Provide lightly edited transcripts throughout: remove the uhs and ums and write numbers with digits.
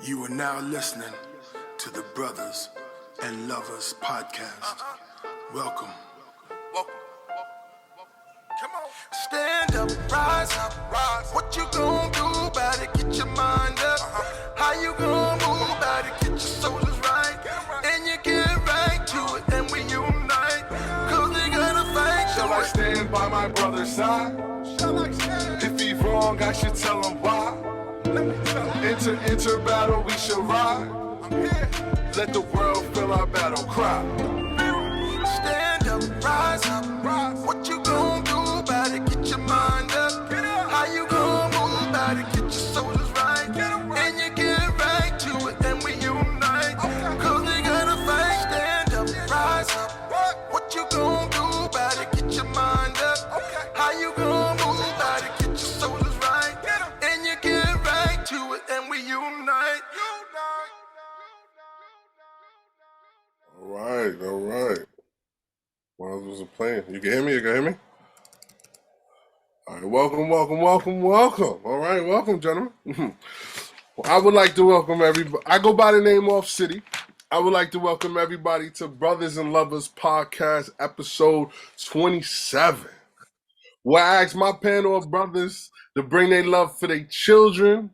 You are now listening to the Brothers and Lovers Podcast. Welcome. Come on. Stand up, rise up, rise. What you gonna do about it? Get your mind up. How you gonna move about it? Get your shoulders right. And you get right to it, and we unite. Cause they gonna fight. Shall I stand by my brother's side? If he wrong, I should tell him why. Enter battle, we shall ride. Let the world feel our battle cry. Stand up, rise up, rise. What you gonna do about it? Get your mind up. How you gonna move about it? Get your shoulders right. And you get right to it, and we unite. Cause they gonna fight. Stand up, rise up. What you gonna do about it? Get your mind up. How you gonna move about it? Get your shoulders right. And you get right to it, and we unite. All right. Well, I wasn't playing. You can hear me? All right, welcome. All right, welcome, gentlemen. Well, I would like to welcome everybody. I go by the name Off City. I would like to welcome everybody to Brothers and Lovers Podcast, episode 27. Where I ask my panel of brothers to bring their love for their children,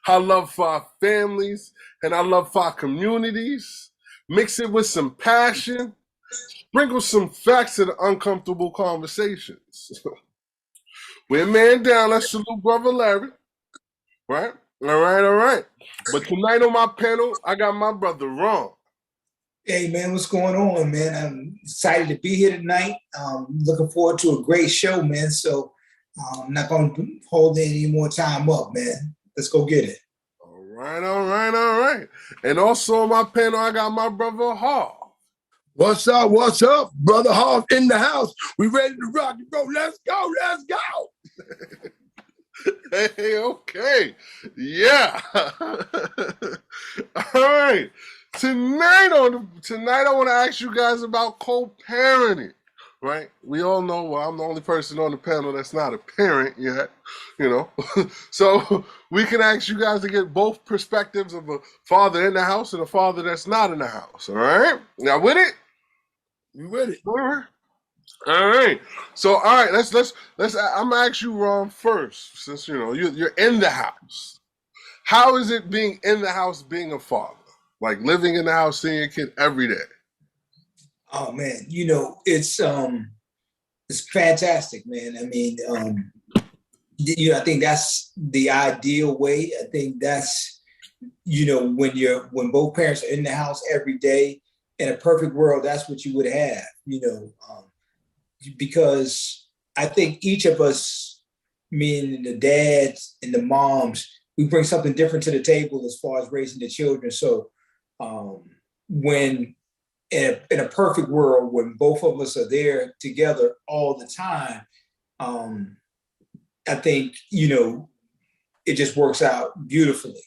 our love for our families, and our love for our communities. Mix it with some passion. Sprinkle some facts to the uncomfortable conversations. We're man down. Let's salute Brother Larry. Right? All right. But tonight on my panel, I got my brother Ron. Hey, man, what's going on, man? I'm excited to be here tonight. Looking forward to a great show, man. So I'm not going to hold any more time up, man. Let's go get it. All right. And also on my panel, I got my brother Hall. What's up? Brother Hall in the house. We ready to rock and roll. Let's go. Hey, okay. Yeah. All right. Tonight I want to ask you guys about co-parenting, right? We all know, well, I'm the only person on the panel that's not a parent yet, So we can ask you guys to get both perspectives of a father in the house and a father that's not in the house, all right? Now with it? You with it? All right. So, all right, let's. I'm gonna ask you, Ron, first, since you're in the house. How is it being in the house, being a father, like living in the house, seeing your kid every day? Oh man, it's fantastic, man. I mean, I think that's the ideal way. I think that's when both parents are in the house every day. In a perfect world, that's what you would have, because I think each of us, meaning the dads and the moms, we bring something different to the table as far as raising the children. So when in a perfect world, when both of us are there together all the time, I think, it just works out beautifully.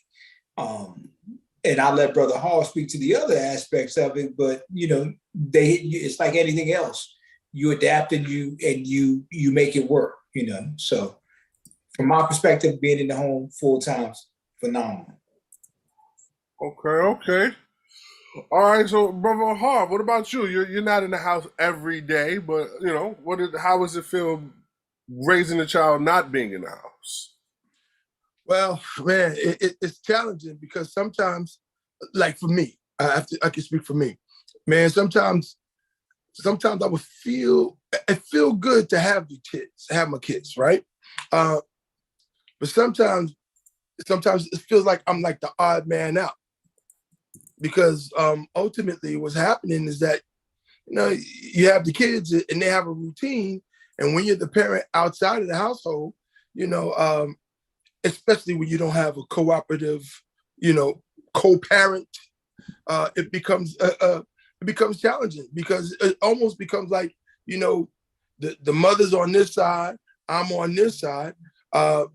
And I'll let Brother Hall speak to the other aspects of it, but it's like anything else. You adapt and you make it work, So from my perspective, being in the home full time, phenomenal. Okay. All right, so Brother Hall, what about you? You're not in the house every day, but how does it feel raising a child not being in the house? Well, man, it's challenging because sometimes, like for me, I can speak for me, man. Sometimes I would feel good to have my kids, right? But sometimes it feels like I'm like the odd man out because ultimately what's happening is that you have the kids and they have a routine, and when you're the parent outside of the household, especially when you don't have a cooperative, co-parent, it becomes challenging because it almost becomes like, the mother's on this side, I'm on this side, and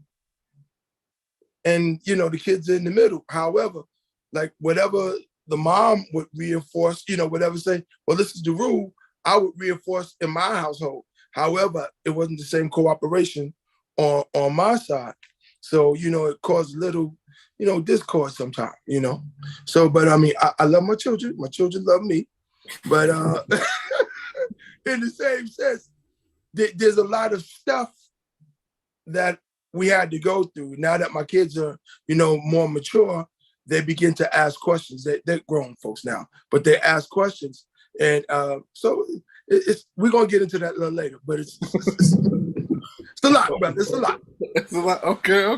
the kids are in the middle. However, like whatever the mom would reinforce, whatever say, well, this is the rule, I would reinforce in my household. However, it wasn't the same cooperation on my side. So, it caused a little, discourse sometimes, So, but I mean, I love my children. My children love me. But in the same sense, there's a lot of stuff that we had to go through. Now that my kids are, more mature, they begin to ask questions. They're grown folks now, but they ask questions. And so we're going to get into that a little later, but it's a lot, brother. It's a lot. It's a lot. Okay. All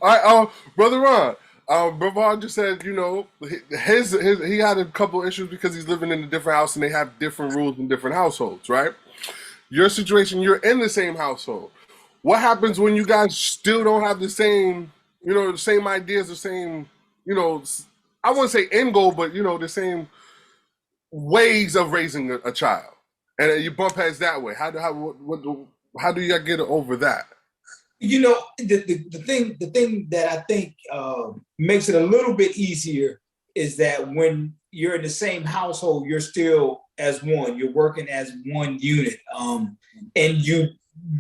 right, Brother Ron. Brother Ron just said, he had a couple issues because he's living in a different house and they have different rules in different households, right? Your situation, you're in the same household. What happens when you guys still don't have the same, the same ideas, the same, I wouldn't say end goal, but, the same ways of raising a child, and you bump heads that way? How do you get over that? The thing that I think makes it a little bit easier is that when you're in the same household, you're still as one. You're working as one unit, and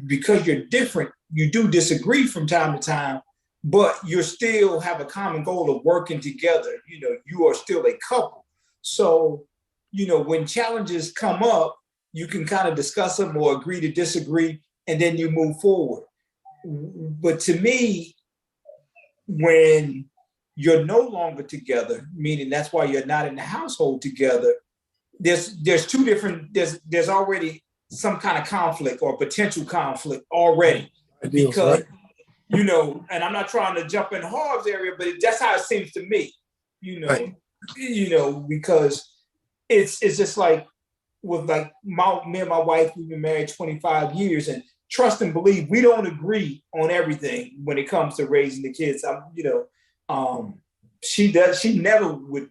because you're different, you do disagree from time to time, but you still have a common goal of working together. You are still a couple. So, when challenges come up, you can kind of discuss them or agree to disagree, and then you move forward. But to me, when you're no longer together, meaning that's why you're not in the household together, there's already some kind of conflict or potential conflict already. Because, and I'm not trying to jump in Harv's area, but that's how it seems to me, Right. Because it's just like with me and my wife, we've been married 25 years, and trust and believe, we don't agree on everything when it comes to raising the kids. She never would,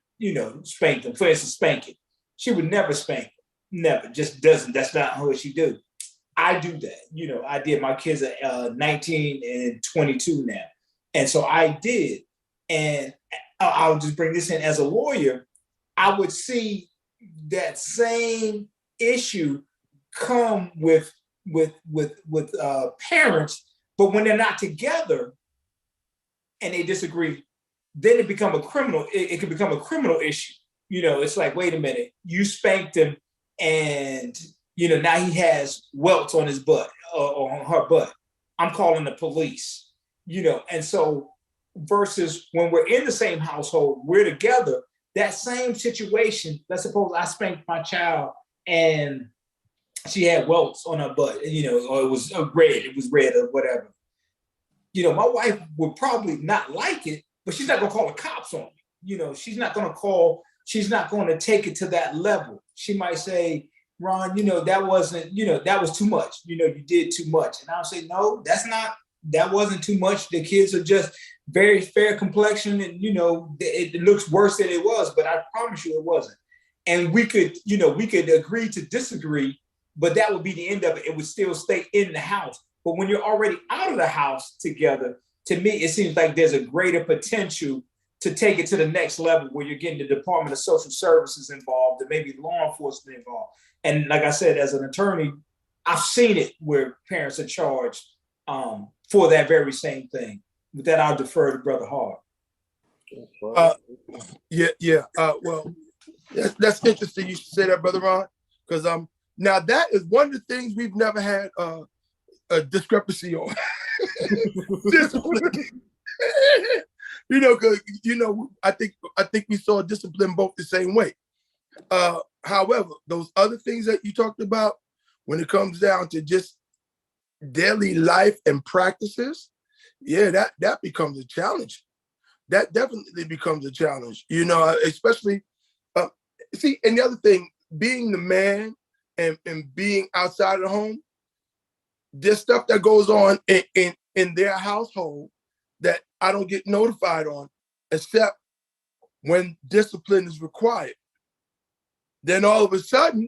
spank them. For instance, spanking. She would never spank them. Never. Just doesn't. That's not how she do. I do that. I did. My kids are 19 and 22 now. And so I did. And I'll just bring this in as a lawyer. I would see that same issue come with parents, but when they're not together and they disagree, then it become a criminal. It can become a criminal issue. It's like, wait a minute, you spanked him, and now he has welts on his butt or on her butt. I'm calling the police. And so versus when we're in the same household, we're together. That same situation. Let's suppose I spanked my child and she had welts on her butt, or it was red. It was red or whatever. My wife would probably not like it, but she's not gonna call the cops on me. She's not going to take it to that level. She might say, Ron, that wasn't, that was too much. You did too much. And I'll say, no, that wasn't too much. The kids are just very fair complexion, and it looks worse than it was, but I promise you it wasn't. And we could agree to disagree, but that would be the end of it. It would still stay in the house. But when you're already out of the house together, to me, it seems like there's a greater potential to take it to the next level where you're getting the Department of Social Services involved and maybe law enforcement involved. And like I said, as an attorney, I've seen it where parents are charged for that very same thing. With that, I'll defer to Brother Hart. Well, that's interesting you should say that, Brother Ron, because now that is one of the things we've never had a discrepancy on. Discipline. Because I think we saw discipline both the same way. However, those other things that you talked about, when it comes down to just daily life and practices, that becomes a challenge. That definitely becomes a challenge. Especially and the other thing, being the man and being outside of the home, there's stuff that goes on in their household that I don't get notified on, except when discipline is required. Then all of a sudden,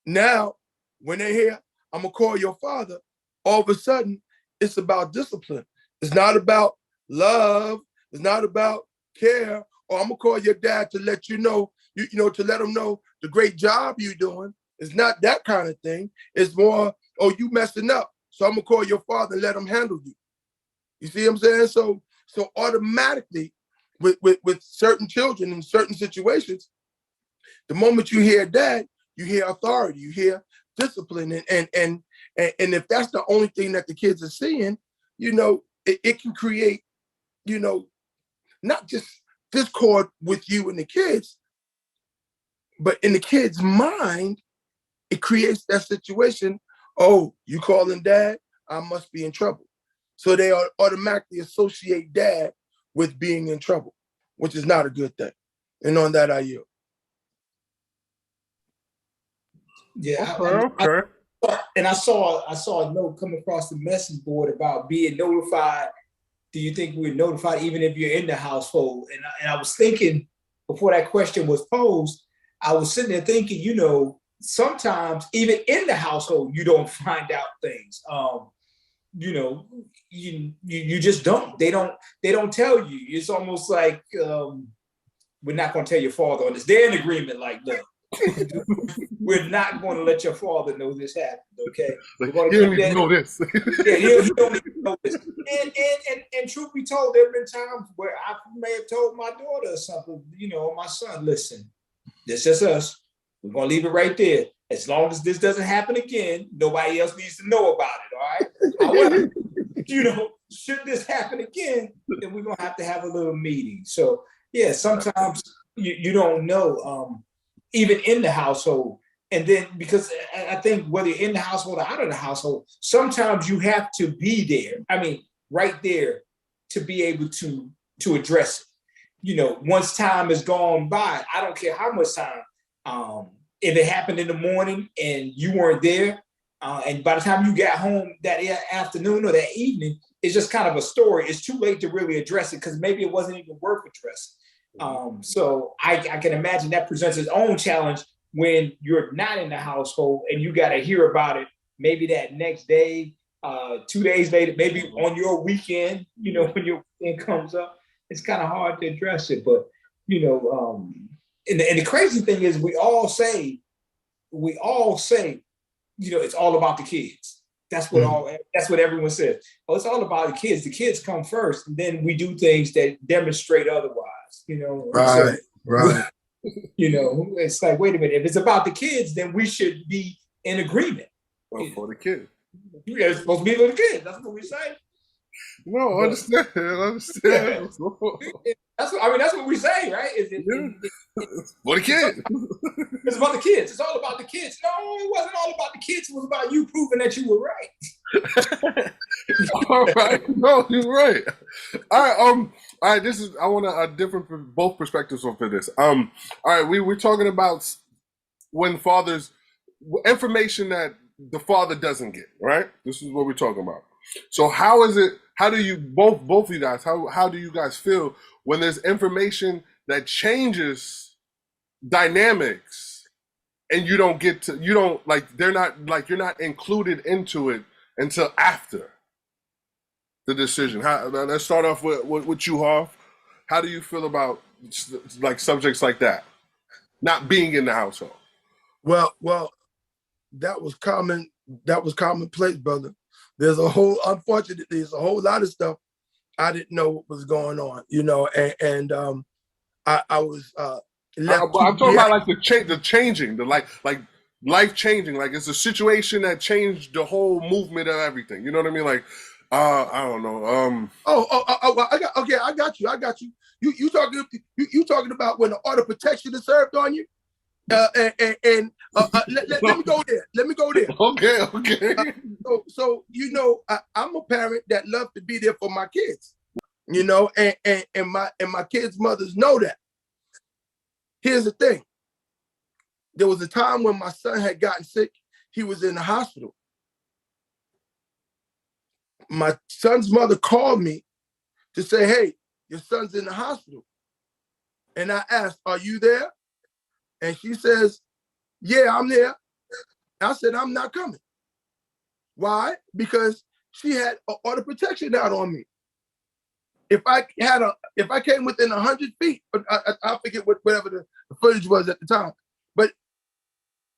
now, when they hear, I'm gonna call your father, all of a sudden, it's about discipline. It's not about love. It's not about care. Or I'm gonna call your dad to let you know, to let him know the great job you're doing. It's not that kind of thing. It's more, oh, you messing up, so I'm gonna call your father and let him handle you. You see what I'm saying? So automatically, with certain children in certain situations, the moment you hear dad, you hear authority, you hear discipline, and if that's the only thing that the kids are seeing, it can create, not just discord with you and the kids, but in the kid's mind, it creates that situation. Oh, you calling dad? I must be in trouble. So they automatically associate dad with being in trouble, which is not a good thing. And on that, I yield. Yeah, Okay. I saw a note come across the message board about being notified. Do you think we're notified even if you're in the household? And I was thinking before that question was posed, I was sitting there thinking, sometimes even in the household you don't find out things. You just don't. They don't tell you. It's almost like we're not going to tell your father on this. They're in agreement. Like, look, we're not going to let your father know this happened. Okay, we're going to keep that. Know this. Yeah, he don't even know this. And truth be told, there have been times where I may have told my daughter or something. My son, listen, this is us. We're going to leave it right there. As long as this doesn't happen again, nobody else needs to know about it, all right? However, should this happen again, then we're going to have a little meeting. So, yeah, sometimes you don't know, even in the household. And then, because I think whether you're in the household or out of the household, sometimes you have to be there. I mean, right there to be able to address it. Once time has gone by, I don't care how much time, if it happened in the morning and you weren't there, and by the time you got home that afternoon or that evening, it's just kind of a story. It's too late to really address it because maybe it wasn't even worth addressing. So I can imagine that presents its own challenge when you're not in the household and you got to hear about it maybe that next day, 2 days later, maybe on your weekend, when your weekend comes up. It's kind of hard to address it, but, and the crazy thing is we all say, it's all about the kids. That's what everyone says. Oh, it's all about the kids. The kids come first, and then we do things that demonstrate otherwise. Right, right. It's like, wait a minute. If it's about the kids, then we should be in agreement. Well, for the kids. Yeah, it's supposed to be for the kids. That's what we say. No, I understand. That's what we say, right? For the kids. It's about the kids. It's all about the kids. No, it wasn't all about the kids. It was about you proving that you were right. All right. No, you're right. All right. I want a different, both perspectives for this. All right. We're talking about when fathers, information that the father doesn't get, right? This is what we're talking about. So how do you, both of you guys, how do you guys feel when there's information that changes dynamics and you're not included into it until after the decision? Let's start off with you, Harv. How do you feel about like subjects like that not being in the household? Well, that was commonplace, brother. Unfortunately, there's a whole lot of stuff I didn't know what was going on, and I was left. I'm talking about like the changing, like life changing, like it's a situation that changed the whole movement of everything. You know what I mean? Like, I don't know. I got you. You talking about when the order of protection is served on you? Let me go there. Okay. So I'm a parent that loves to be there for my kids, and my kids' mothers know that. Here's the thing. There was a time when my son had gotten sick. He was in the hospital. My son's mother called me to say, hey, your son's in the hospital. And I asked, are you there? And she says, yeah, I'm there. I said, I'm not coming. Why? Because she had an order of protection out on me. If I came within 100 feet, I forget whatever the footage was at the time, but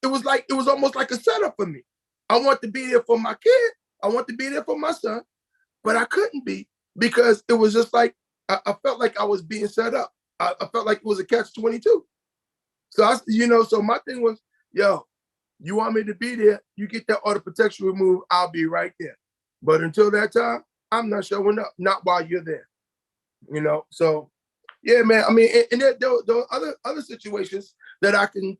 it was almost like a setup for me. I want to be there for my kid. I want to be there for my son, but I couldn't be because it was just like I felt like I was being set up. I felt like it was a catch-22. So so my thing was, yo, you want me to be there? You get that order protection removed, I'll be right there. But until that time, I'm not showing up. Not while you're there. So yeah, man. I mean, and there are other situations that I can,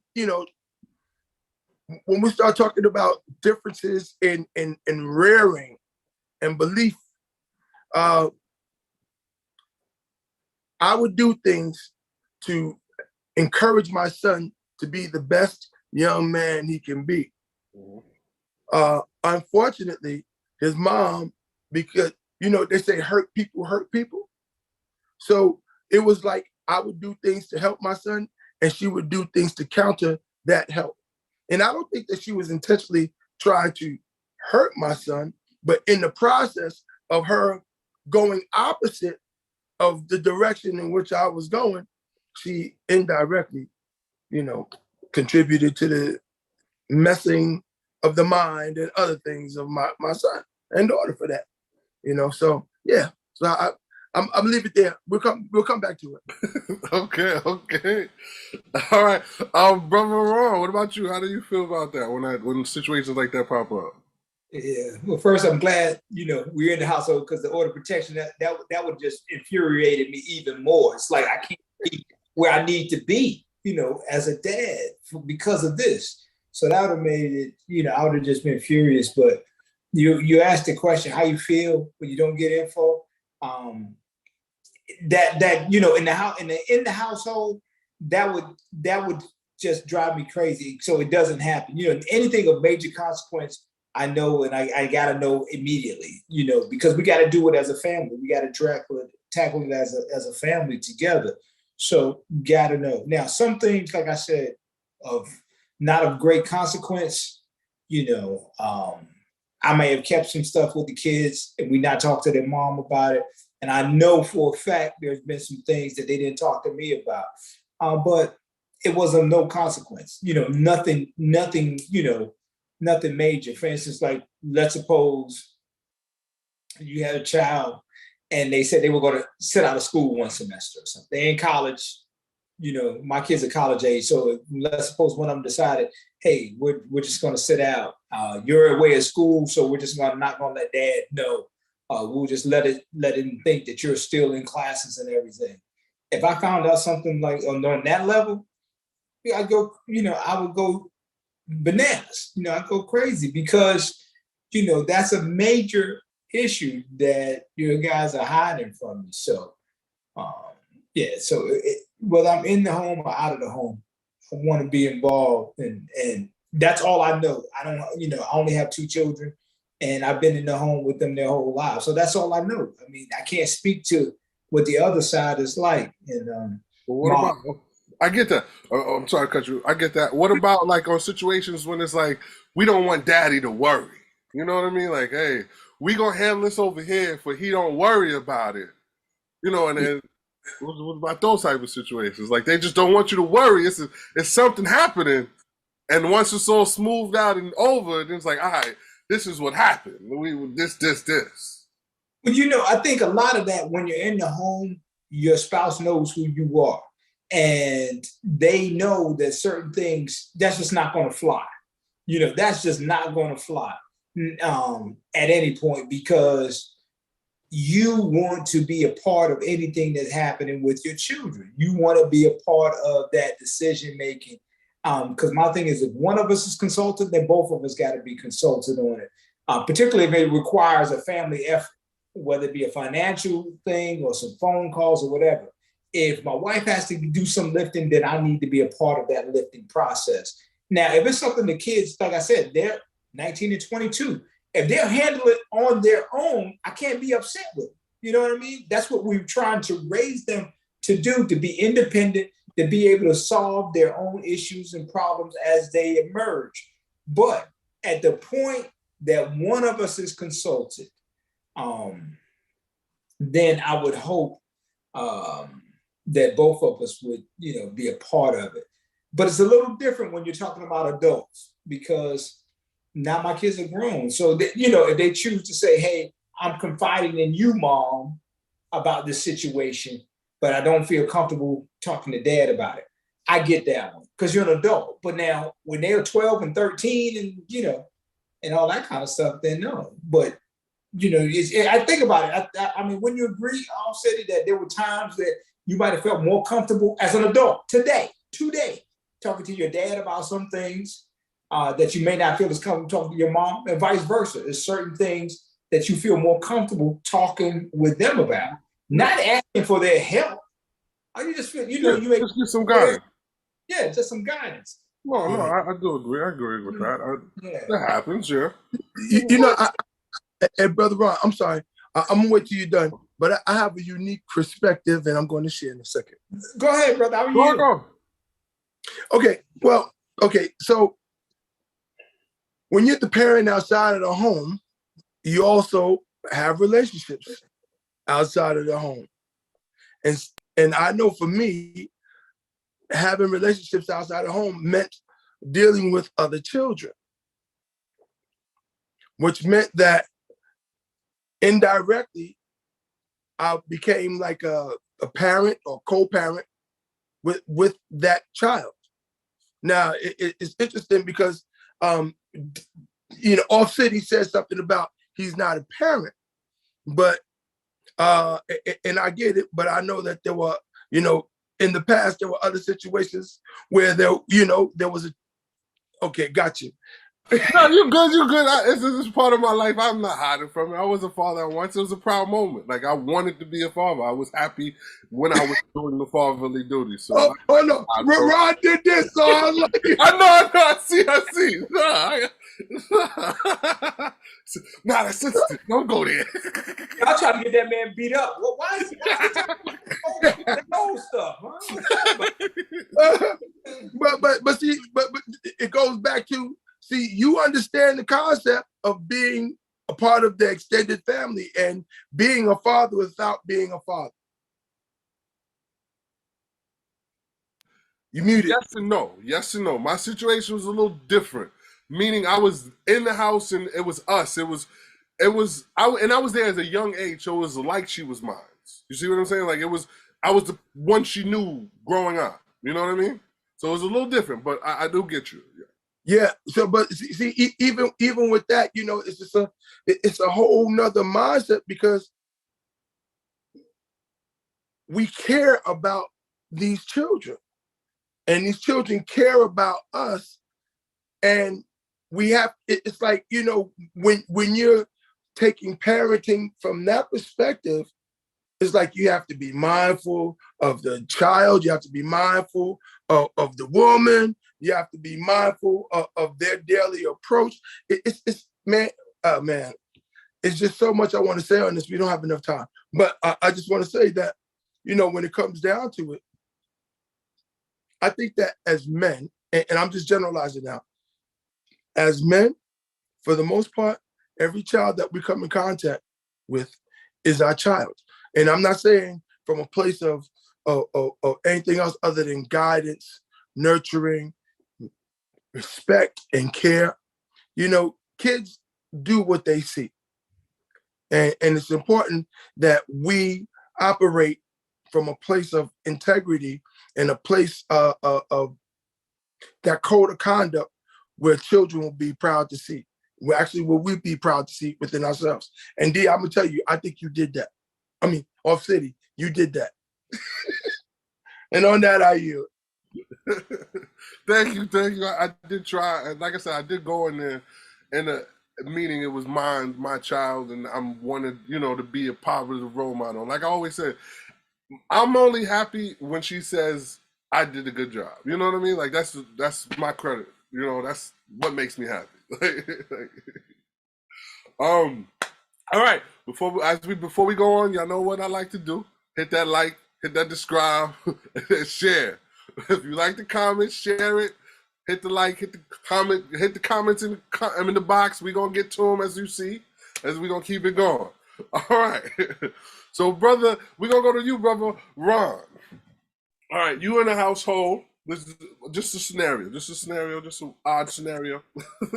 when we start talking about differences in rearing and belief, I would do things to encourage my son to be the best young man he can be. Unfortunately, his mom, because, they say hurt people. So it was like I would do things to help my son and she would do things to counter that help. And I don't think that she was intentionally trying to hurt my son, but in the process of her going opposite of the direction in which I was going, she indirectly, contributed to the messing of the mind and other things of my son and daughter for that. So yeah. So I'm leave it there. We'll come back to it. Okay. All right. Brother Ron, what about you? How do you feel about that when situations like that pop up? Yeah. Well, first, I'm glad we're in the household, because the order of protection that would just infuriated me even more. It's like I can't be where I need to be, as a dad because of this. So that would have made it. I would have just been furious. But you asked the question, how you feel when you don't get info. That in the household, that would just drive me crazy. So it doesn't happen. Anything of major consequence, I know, and I gotta know immediately. Because we got to do it as a family. We got to tackle it as a family together. So gotta know. Now, some things, like I said, not of great consequence. I may have kept some stuff with the kids and we not talked to their mom about it. And I know for a fact there's been some things that they didn't talk to me about. But it was of no consequence. Nothing major. For instance, like, let's suppose you had a child and they said they were going to sit out of school one semester or something. They're in college. My kids are college age. So let's suppose one of them decided, hey, we're just going to sit out. You're away at school, so we're just not going to let dad know. We'll just let him think that you're still in classes and everything. If I found out something like on that level, I would go bananas. I'd go crazy, because, that's a major issue that your guys are hiding from me. So, yeah. So whether I'm in the home or out of the home, I want to be involved, and that's all I know. I don't, I only have 2 children, and I've been in the home with them their whole lives. So that's all I know. I mean, I can't speak to what the other side is like. And what about? I get that. I'm sorry to cut you. I get that. What about like on situations when it's like we don't want daddy to worry? You know what I mean? Like, hey, we gonna handle this over here, for he don't worry about it. And then what about those type of situations? Like, they just don't want you to worry. It's something happening, and once it's all smoothed out and over, then it's like, all right, this is what happened. This. Well, I think a lot of that, when you're in the home, your spouse knows who you are, and they know that certain things, that's just not going to fly. That's just not going to fly at any point, because you want to be a part of anything that's happening with your children. You want to be a part of that decision making. Because my thing is, if one of us is consulted, then both of us got to be consulted on it. Particularly if it requires a family effort, whether it be a financial thing or some phone calls or whatever. If my wife has to do some lifting, then I need to be a part of that lifting process. Now, if it's something the kids, like I said, they're 19 and 22. If they'll handle it on their own, I can't be upset with them. You know what I mean? That's what we're trying to raise them to do, to be independent, to be able to solve their own issues and problems as they emerge. But at the point that one of us is consulted, then I would hope that both of us would, be a part of it. But it's a little different when you're talking about adults, because now my kids are grown. So, if they choose to say, hey, I'm confiding in you, mom, about this situation, but I don't feel comfortable talking to dad about it. I get that one because you're an adult. But now when they're 12 and 13 and, and all that kind of stuff, then no. But, I think about it. I mean, when you agree, I'll say that there were times that you might have felt more comfortable as an adult today, talking to your dad about some things that you may not feel as comfortable talking to your mom, and vice versa. There's certain things that you feel more comfortable talking with them about, not asking for their help. You just feel, just get some guidance. Yeah, just some guidance. No, I do agree. I agree with that. That happens, yeah. And Brother Ron, I'm sorry. I'm gonna wait till you're done, but I have a unique perspective, and I'm going to share in a second. Go ahead, brother. How are you? Go. Okay. So when you're the parent outside of the home, you also have relationships outside of the home, and I know for me, having relationships outside the home meant dealing with other children, which meant that indirectly, I became like a parent or co-parent with that child. Now, it's interesting because, Off City says something about he's not a parent, but, and I get it, but I know that there were, in the past, there were other situations where there was okay, got you. No, you're good. This is part of my life. I'm not hiding from it. I was a father once. It was a proud moment. Like, I wanted to be a father. I was happy when I was doing the fatherly duty. So no, Ron did this, so I was like, I know. I see. Nah, that's sensitive. Don't go there. Y'all trying to get that man beat up. Well, why is he talking that old stuff? Huh? but see, but it goes back to, see, you understand the concept of being a part of the extended family and being a father without being a father. You muted. Yes and no. My situation was a little different. Meaning, I was in the house and it was us. I was there as a young age, so it was like she was mine. You see what I'm saying? Like, I was the one she knew growing up. You know what I mean? So it was a little different, but I do get you. Yeah. So, but see, even with that, it's just it's a whole nother mindset, because we care about these children, and these children care about us, and we have. It's like, when you're taking parenting from that perspective, it's like you have to be mindful of the child. You have to be mindful of the woman. You have to be mindful of their daily approach. It's man, it's just so much I want to say on this. We don't have enough time. But I just want to say that, when it comes down to it, I think that as men, and I'm just generalizing now, as men, for the most part, every child that we come in contact with is our child. And I'm not saying from a place of anything else other than guidance, nurturing, respect, and care. Kids do what they see. And it's important that we operate from a place of integrity and a place of that code of conduct where children will be proud to see. Will we be proud to see within ourselves? And D, I'm gonna tell you, I think you did that. I mean, Off City, you did that. And on that, I yield. Thank you. I did try, and like I said, I did go in there in a meeting. It was my child, and I'm wanted, to be a positive role model. Like I always said, I'm only happy when she says I did a good job. You know what I mean? Like, that's my credit. That's what makes me happy. All right. Before we go on, y'all know what I like to do. Hit that like, hit that subscribe, and share. If you like the comments, share it. Hit the like, hit the comment, hit the comments in the box. We're gonna get to them as you see, as we're gonna keep it going. All right. So, brother, we're gonna go to you, brother Ron. All right, you in the household. This is just a scenario, just an odd scenario. All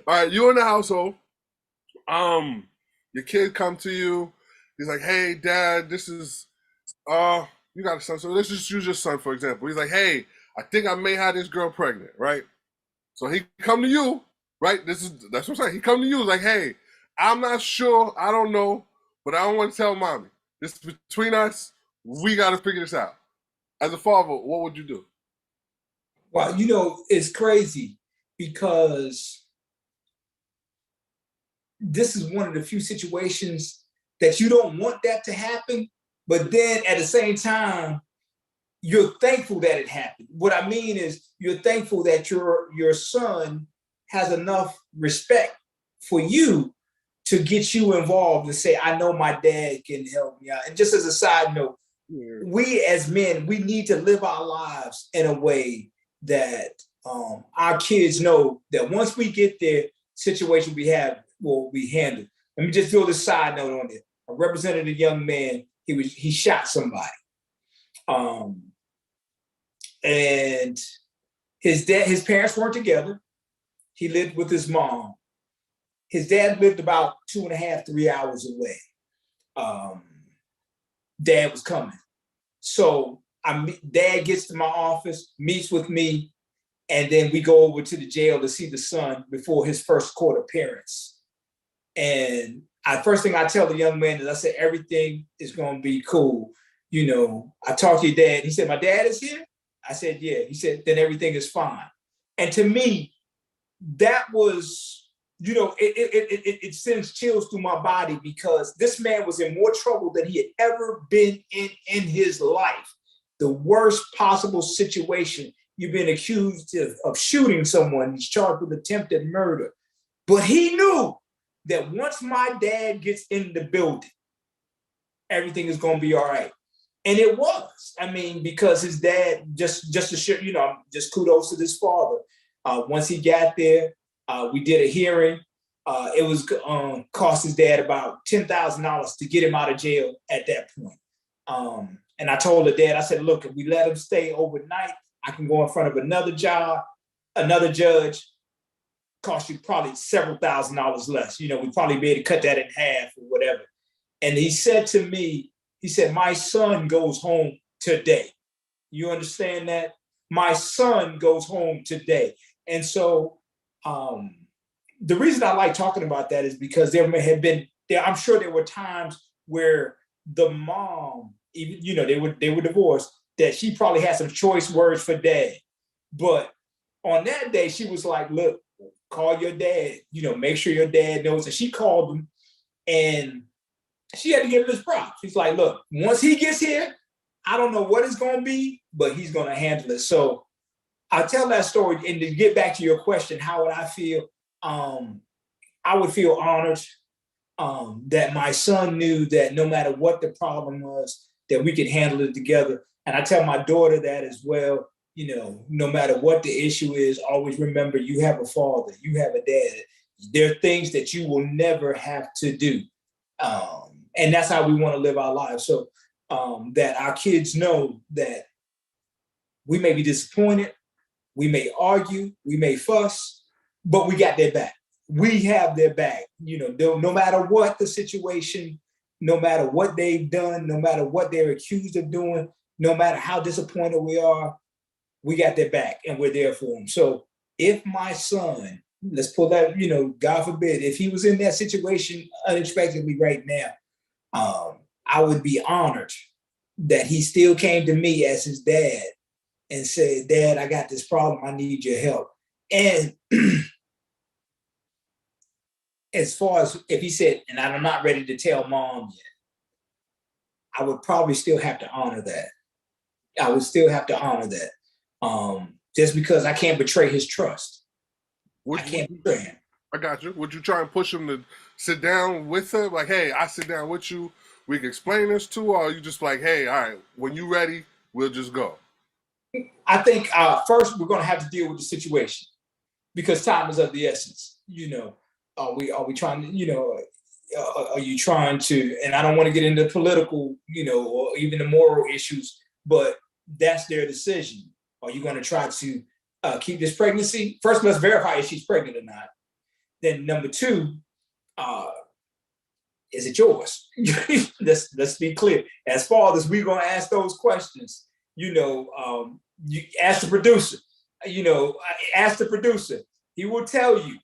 right, you in the household. Your kid come to you He's like, hey, Dad, this is you got a son. So let's just use your son for example. He's like, hey, I think I may have this girl pregnant, right? So he come to you, right? That's what I'm saying. He come to you like, hey, I'm not sure, I don't know, but I don't want to tell mommy. This is between us. We got to figure this out. As a father, what would you do? Well, it's crazy because this is one of the few situations that you don't want that to happen, but then at the same time, you're thankful that it happened. What I mean is you're thankful that your son has enough respect for you to get you involved and say, I know my dad can help me out. And just as a side note, we as men, we need to live our lives in a way that our kids know that once we get there, situation we have will be handled. Let me just throw this side note on it. I represented a young man. He shot somebody. And his parents weren't together. He lived with his mom. His dad lived about 2.5, 3 hours away. Dad was coming. So Dad gets to my office, meets with me, and then we go over to the jail to see the son before his first court appearance. And first thing I tell the young man is I said, everything is going to be cool. I talked to your dad. He said, my dad is here? I said, yeah. He said, then everything is fine. And to me, that was, it sends chills through my body because this man was in more trouble than he had ever been in his life. The worst possible situation. You've been accused of shooting someone. He's charged with attempted murder. But he knew that once my dad gets in the building, everything is going to be all right. And it was. I mean, because his dad, just to share, just kudos to this father. Once he got there, we did a hearing. It was cost his dad about $10,000 to get him out of jail at that point. And I told the dad, I said, look, if we let him stay overnight, I can go in front of another judge, cost you probably several $1,000s less. We probably be able to cut that in half or whatever. And he said to me, he said, my son goes home today. You understand that? My son goes home today. And so the reason I like talking about that is because I'm sure there were times where the mom, even, they were divorced, that she probably had some choice words for dad. But on that day, she was like, look, call your dad, make sure your dad knows. And she called him and she had to give him his props. She's like, look, once he gets here, I don't know what it's going to be, but he's going to handle it. So I tell that story. And to get back to your question, how would I feel? I would feel honored that my son knew that no matter what the problem was, that we could handle it together. And I tell my daughter that as well. No matter what the issue is, always remember you have a father, you have a dad. There are things that you will never have to do. And that's how we want to live our lives. So that our kids know that we may be disappointed, we may argue, we may fuss, but we got their back. We have their back. No matter what the situation, no matter what they've done, no matter what they're accused of doing, no matter how disappointed we are, we got their back and we're there for them. So if my son, let's pull that, God forbid, if he was in that situation unexpectedly right now, I would be honored that he still came to me as his dad and said, Dad, I got this problem. I need your help. And as far as if he said, and I'm not ready to tell mom yet, I would probably still have to honor that. I would still have to honor that. Just because I can't betray his trust. I can't betray him. I got you. Would you try and push him to sit down with her? Like, hey, I sit down with you. We can explain this to, or are you just like, hey, all right, when you ready, we'll just go? I think first we're going to have to deal with the situation because time is of the essence. Are we trying to, are you trying to, and I don't want to get into political, or even the moral issues, but that's their decision. Are you going to try to keep this pregnancy? First, let's verify if she's pregnant or not. Then number two, is it yours? let's be clear. As far as we're gonna ask those questions, you ask the producer. Ask the producer. He will tell you.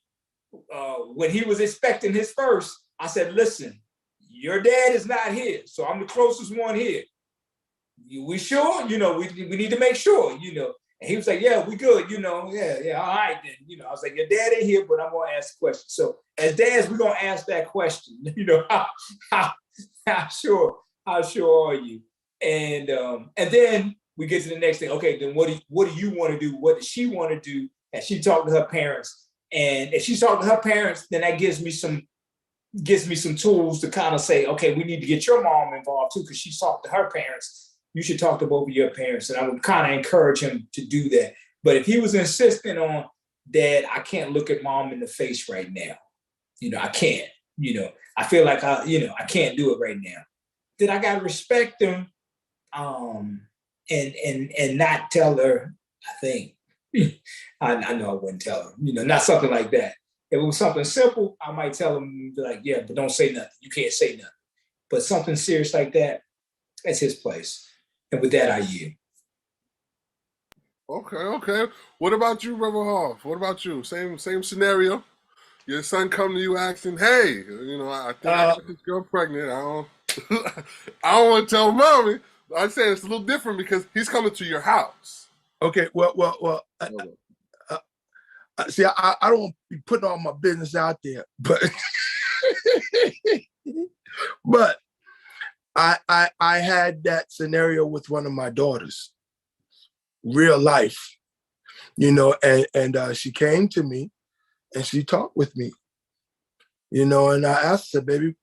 When he was expecting his first, I said, "Listen, your dad is not here, so I'm the closest one here. We sure? We need to make sure. And he was like, "Yeah, we good. Yeah, all right then. I was like, "Your dad ain't here, but I'm gonna ask the question." So as dads, we're gonna ask that question. How sure are you? And then we get to the next thing. Okay, then what do you want to do? What does she want to do? And she talked to her parents. And if she's talking to her parents, then that gives me some tools to kind of say, okay, we need to get your mom involved too, because she's talked to her parents. You should talk to both of your parents. And I would kind of encourage him to do that. But if he was insisting on, Dad, I can't look at mom in the face right now. I can't. I feel like I can't do it right now. Then I gotta respect him, and not tell her, I think. I know I wouldn't tell her, not something like that. If it was something simple, I might tell him, like, yeah, but don't say nothing. You can't say nothing. But something serious like that, that's his place. And with that, I yield. Okay. What about you, Brother Hoff? What about you? Same scenario. Your son come to you asking, "Hey, I think I got this girl pregnant. I don't, I don't want to tell mommy." I say it's a little different because he's coming to your house. Okay, well. See, I don't want to be putting all my business out there, but but I had that scenario with one of my daughters, real life, and she came to me and she talked with me, and I asked her, baby,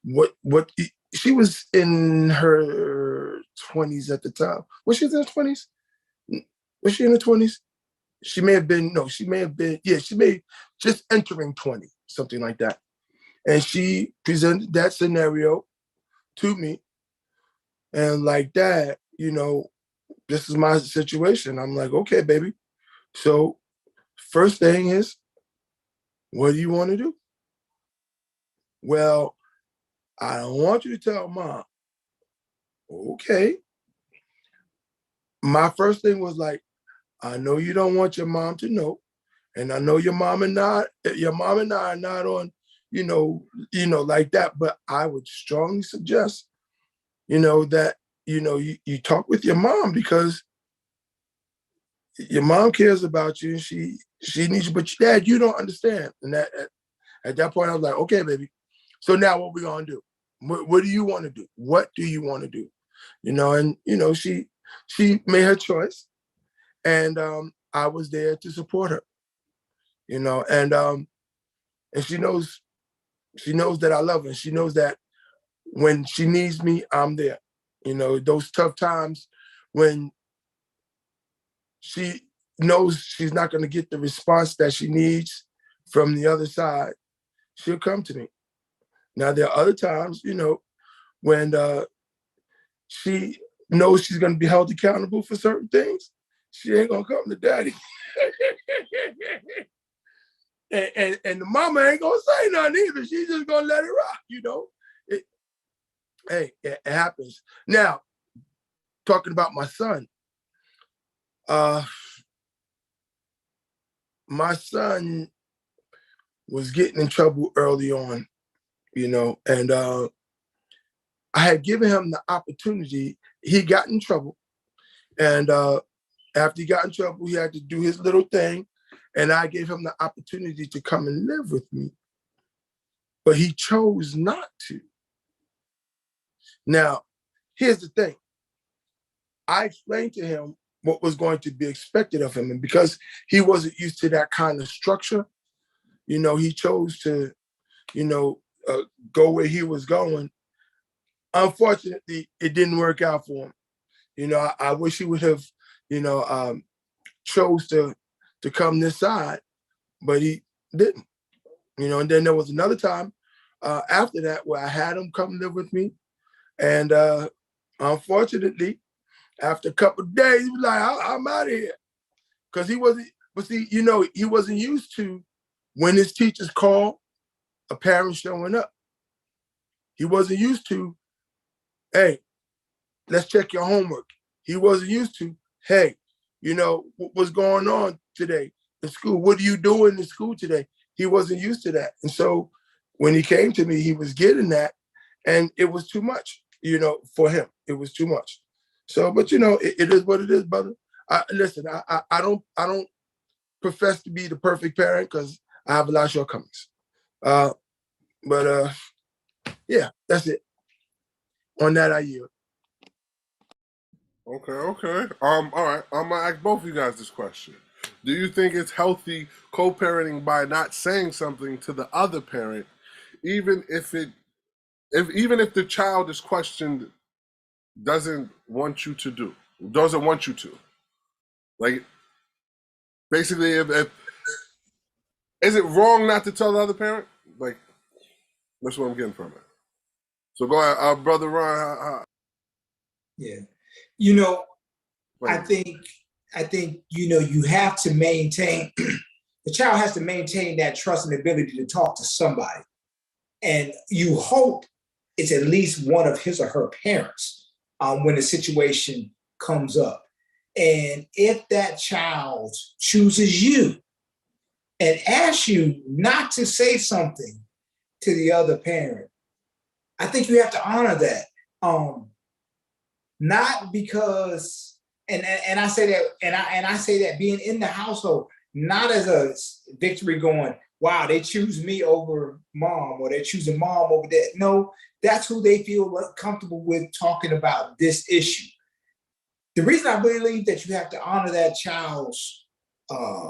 what she was in her 20s at the time. Was she in her 20s? Was she in her 20s? She may have been just entering 20, something like that. And she presented that scenario to me. And like that, this is my situation. I'm like, okay, baby. So first thing is, what do you want to do? Well, I don't want you to tell mom. Okay. My first thing was like, I know you don't want your mom to know, and I know your mom and I are not on, like that. But I would strongly suggest, that you talk with your mom, because your mom cares about you and she needs you. But Dad, you don't understand. And that at that point, I was like, okay, baby. So now what we gonna do? What do you want to do? What do you want to do? And she made her choice. And I was there to support her, and she knows that I love her. And she knows that when she needs me, I'm there. Those tough times when she knows she's not going to get the response that she needs from the other side, she'll come to me. Now, there are other times, when she knows she's going to be held accountable for certain things. She ain't gonna come to Daddy. and the mama ain't gonna say nothing either. She's just gonna let it rock, It happens. Now, talking about my son, my son was getting in trouble early on, and I had given him the opportunity. He got in trouble, and after he got in trouble, he had to do his little thing, and I gave him the opportunity to come and live with me. But he chose not to. Now, here's the thing. I explained to him what was going to be expected of him, and because he wasn't used to that kind of structure, he chose to, go where he was going. Unfortunately, it didn't work out for him. I wish he would have chose to come this side, but he didn't. And then there was another time after that where I had him come live with me, and unfortunately, after a couple of days, he was like, "I'm out of here," because he wasn't. But see, he wasn't used to when his teachers call a parent showing up. He wasn't used to, hey, let's check your homework. He wasn't used to, hey, what's going on today in school? What are you doing in school today? He wasn't used to that. And so when he came to me, he was getting that, and it was too much, for him. It was too much. So, but it is what it is, brother. Listen, I don't profess to be the perfect parent because I have a lot of shortcomings. But yeah, that's it. On that, I yield. Okay. All right. I'm gonna ask both of you guys this question. Do you think it's healthy co-parenting by not saying something to the other parent, even if the child is questioned, doesn't want you to? Like, basically, if is it wrong not to tell the other parent? Like, that's what I'm getting from it. So go ahead, Brother Ron. Yeah. I think you have to maintain the child has to maintain that trust and ability to talk to somebody. And you hope it's at least one of his or her parents when the situation comes up. And if that child chooses you and asks you not to say something to the other parent, I think you have to honor that. Not because, and I say that, and I say that being in the household, not as a victory going, wow, they choose me over mom, or they're choosing mom over that. No, that's who they feel comfortable with talking about this issue. The reason I believe that you have to honor that child's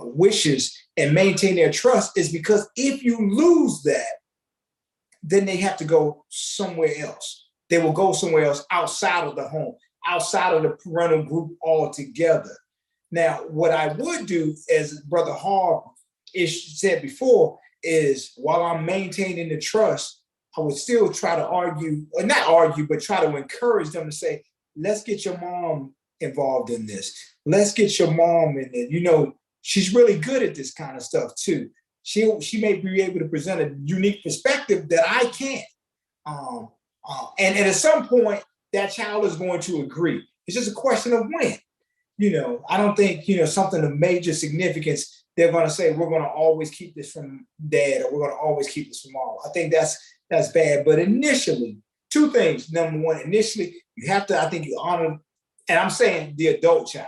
wishes and maintain their trust is because if you lose that, then they have to go somewhere else. They will go somewhere else outside of the home, outside of the parental group altogether. Now, what I would do, as Brother Harv said before, is while I'm maintaining the trust, I would still try to argue, or not argue, but try to encourage them to say, let's get your mom involved in this. Let's get your mom in it. She's really good at this kind of stuff too. She may be able to present a unique perspective that I can't. And at some point, that child is going to agree. It's just a question of when. I don't think, something of major significance, they're going to say, we're going to always keep this from dad, or we're going to always keep this from mom. I think that's bad. But initially, two things. Number one, initially, you have to, I think, you honor, and I'm saying the adult child,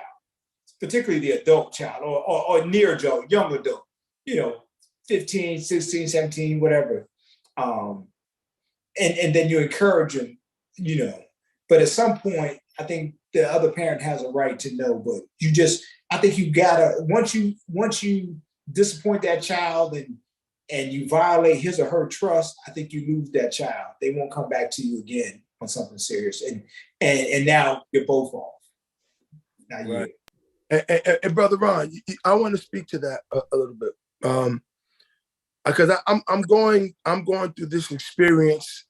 particularly the adult child or near adult, young adult, 15, 16, 17, whatever. And then you encourage them, But at some point, I think the other parent has a right to know. But I think you gotta, once you disappoint that child and you violate his or her trust, I think you lose that child. They won't come back to you again on something serious. And now you're both off. Now right. And Brother Ron, I want to speak to that a little bit. Because I'm going through this experience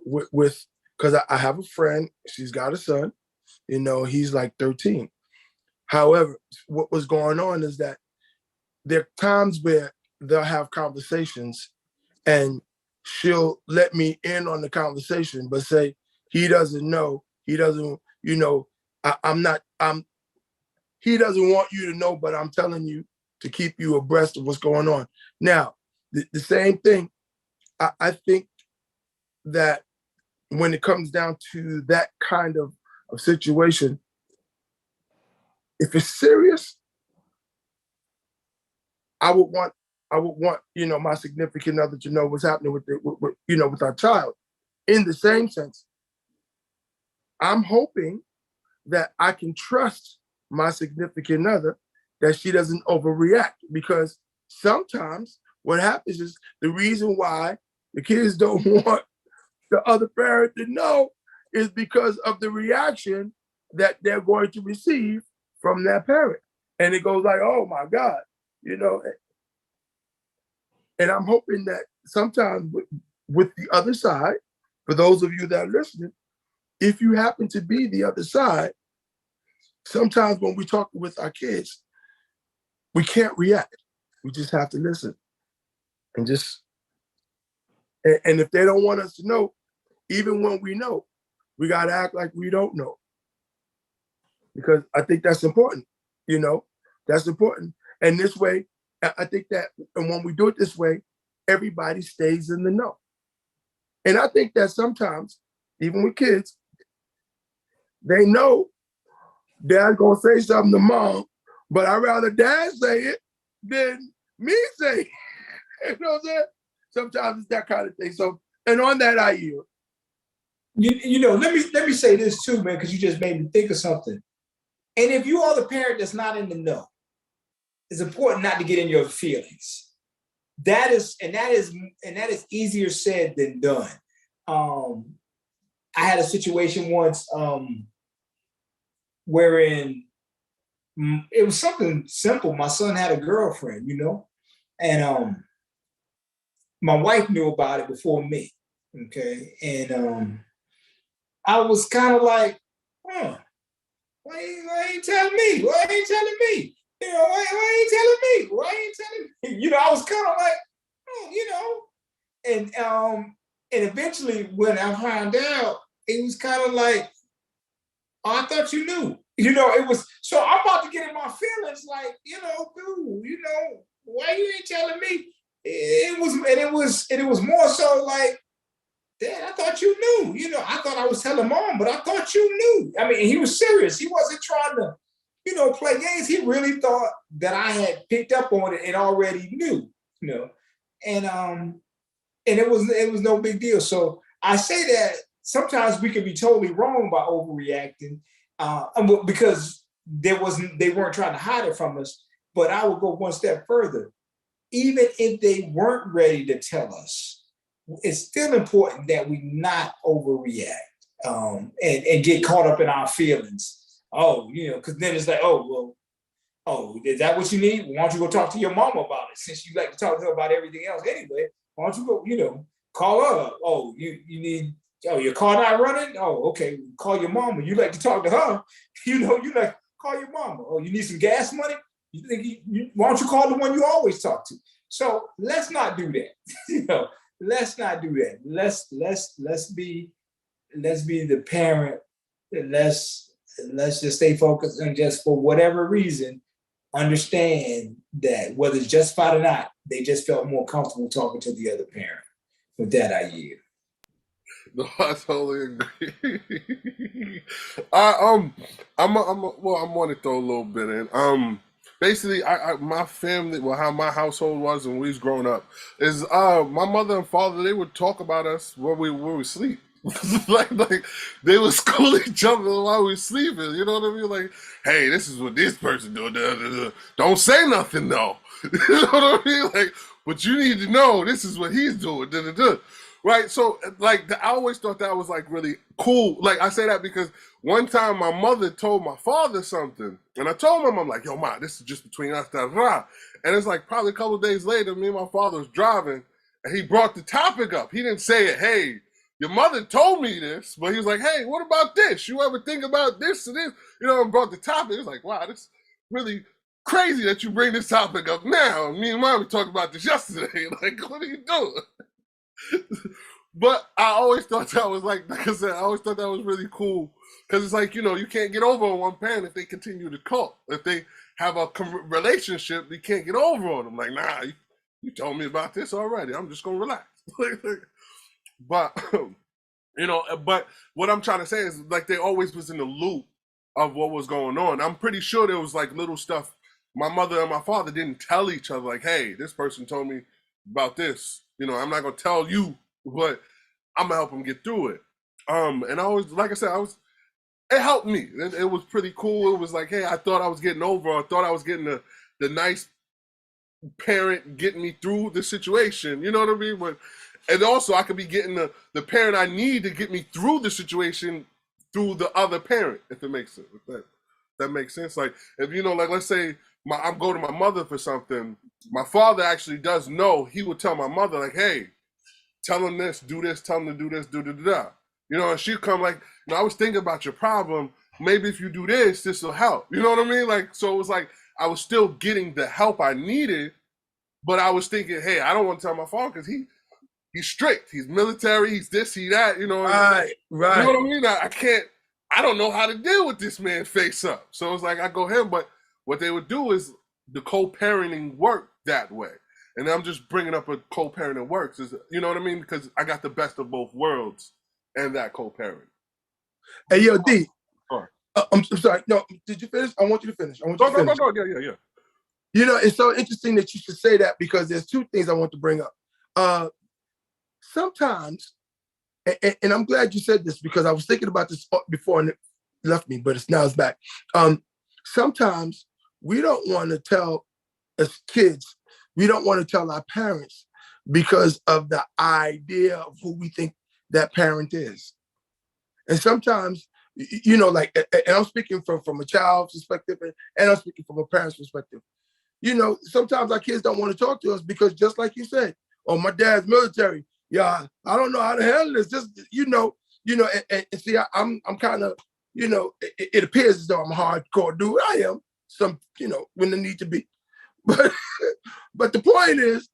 with because I have a friend. She's got a son. He's like 13. However, what was going on is that there are times where they'll have conversations, and she'll let me in on the conversation, but say he doesn't know. He doesn't. He doesn't want you to know, but I'm telling you to keep you abreast of what's going on. Now, the same thing, I think that when it comes down to that kind of situation, if it's serious, I would want my significant other to know what's happening with our child. In the same sense, I'm hoping that I can trust my significant other, that she doesn't overreact, because sometimes what happens is the reason why the kids don't want the other parent to know is because of the reaction that they're going to receive from that parent. And it goes like, oh my God, And I'm hoping that sometimes with the other side, for those of you that are listening, if you happen to be the other side, sometimes when we talk with our kids, we can't react. We just have to listen and if they don't want us to know, even when we know, we got to act like we don't know. Because I think that's important, that's important. And this way, I think that, and when we do it this way, everybody stays in the know. And I think that sometimes, even with kids, they know dad's gonna say something to mom, but I'd rather dad say it than me say it. You know what I'm saying? Sometimes it's that kind of thing. So, and on that, I yield. Let me say this too, man, because you just made me think of something. And if you are the parent that's not in the know, it's important not to get in your feelings. That is easier said than done. I had a situation once wherein it was something simple. My son had a girlfriend, and my wife knew about it before me. Okay, and I was kind of like, why ain't telling me? Why ain't telling me? Why ain't telling me? Why ain't telling me? I was kind of like, and eventually when I found out, it was kind of like, oh, I thought you knew. It was, so I'm about to get in my feelings like, dude, why you ain't telling me? It was more so like, Dad, I thought you knew. I thought I was telling mom, but I thought you knew. I mean, he was serious. He wasn't trying to, play games. He really thought that I had picked up on it and already knew, and it was no big deal. So I say that sometimes we can be totally wrong by overreacting, because they weren't trying to hide it from us. But I would go one step further. Even if they weren't ready to tell us, it's still important that we not overreact and get caught up in our feelings. Oh, because then it's like, is that what you need? Why don't you go talk to your mom about it? Since you like to talk to her about everything else anyway, why don't you go, call her up? Oh, you need, your car not running? Oh, okay, call your mama. You like to talk to her. You like, call your mama. Oh, you need some gas money? You think why don't you call the one you always talk to? So let's not do that. Let's not do that. Let's be the parent. Let's just stay focused and just for whatever reason, understand that whether it's justified or not, they just felt more comfortable talking to the other parent. With that, I yield. No, I totally agree. I'm going to throw a little bit in. Basically, my family, how my household was when we was growing up, is my mother and father, they would talk about us when we sleep. like they would school each other while we sleeping. You know what I mean? Like, hey, this is what this person doing. Don't say nothing though. You know what I mean? Like, but you need to know this is what he's doing. Right? So, like, I always thought that was like really cool. Like, I say that because one time my mother told my father something, and I told him, I'm like, yo, Ma, this is just between us, and it's like probably a couple of days later, me and my father was driving, and he brought the topic up. He didn't say it, hey, your mother told me this, but he was like, hey, what about this? You ever think about this and this? And brought the topic. It's like, wow, this really crazy that you bring this topic up now. Me and Mom were talking about this yesterday. Like, what are you doing? But I always thought that was like I said, I always thought that was really cool. Because it's like, you can't get over on one parent if they continue to cult. If they have a relationship, you can't get over on them. Like, nah, you told me about this already. I'm just going to relax. But, but what I'm trying to say is like they always was in the loop of what was going on. I'm pretty sure there was like little stuff my mother and my father didn't tell each other, like, hey, this person told me about this. I'm not going to tell you, but I'm going to help them get through it. And I was, like I said, it helped me. It was pretty cool. It was like, hey, I thought I was getting over, I thought I was getting the nice parent getting me through the situation. You know what I mean? But, and also I could be getting the parent I need to get me through the situation through the other parent, if it makes sense. If that makes sense. Like, if, like, let's say I'm going to my mother for something, my father actually does know. He would tell my mother, like, hey, tell him this, do this, tell him to do this, da. And she'd come like, I was thinking about your problem. Maybe if you do this, this will help. You know what I mean? Like, so it was like, I was still getting the help I needed, but I was thinking, hey, I don't want to tell my father because he's strict. He's military. He's this, he that. You know. Right. You know what I mean? I can't. I don't know how to deal with this man face up. So it's like I go him. But what they would do is the co-parenting worked that way. And I'm just bringing up a co-parenting works. Is, you know what I mean? Because I got the best of both worlds and that co-parent. Hey, yo, D. Sorry. I'm sorry. No, did you finish? I want you to finish. I want you to finish. No. Yeah. You know, it's so interesting that you should say that because there's two things I want to bring up. Sometimes, and I'm glad you said this because I was thinking about this before and it left me, but it's back. Sometimes we don't want to tell, as kids, we don't want to tell our parents because of the idea of who we think that parent is. And sometimes, you know, like, and I'm speaking from a child's perspective and I'm speaking from a parent's perspective. You know, sometimes our kids don't want to talk to us because just like you said, oh, my dad's military. Yeah, I don't know how to handle this. Just, you know, and see, I'm kind of, you know, it appears as though I'm a hardcore dude. I am, some, you know, when there need to be. But the point is,